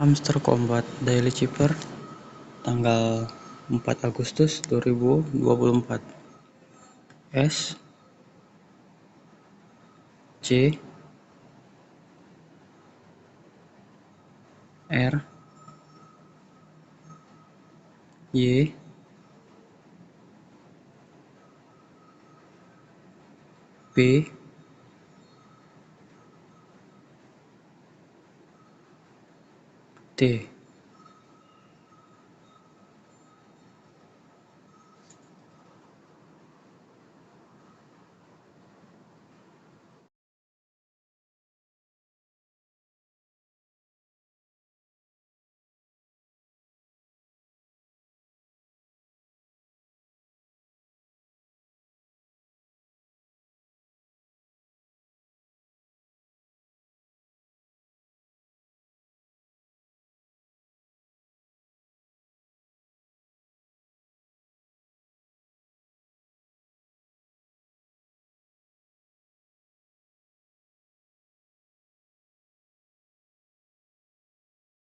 Hamster Combat Daily Chipper tanggal 4 Agustus 2024. S C R Y P T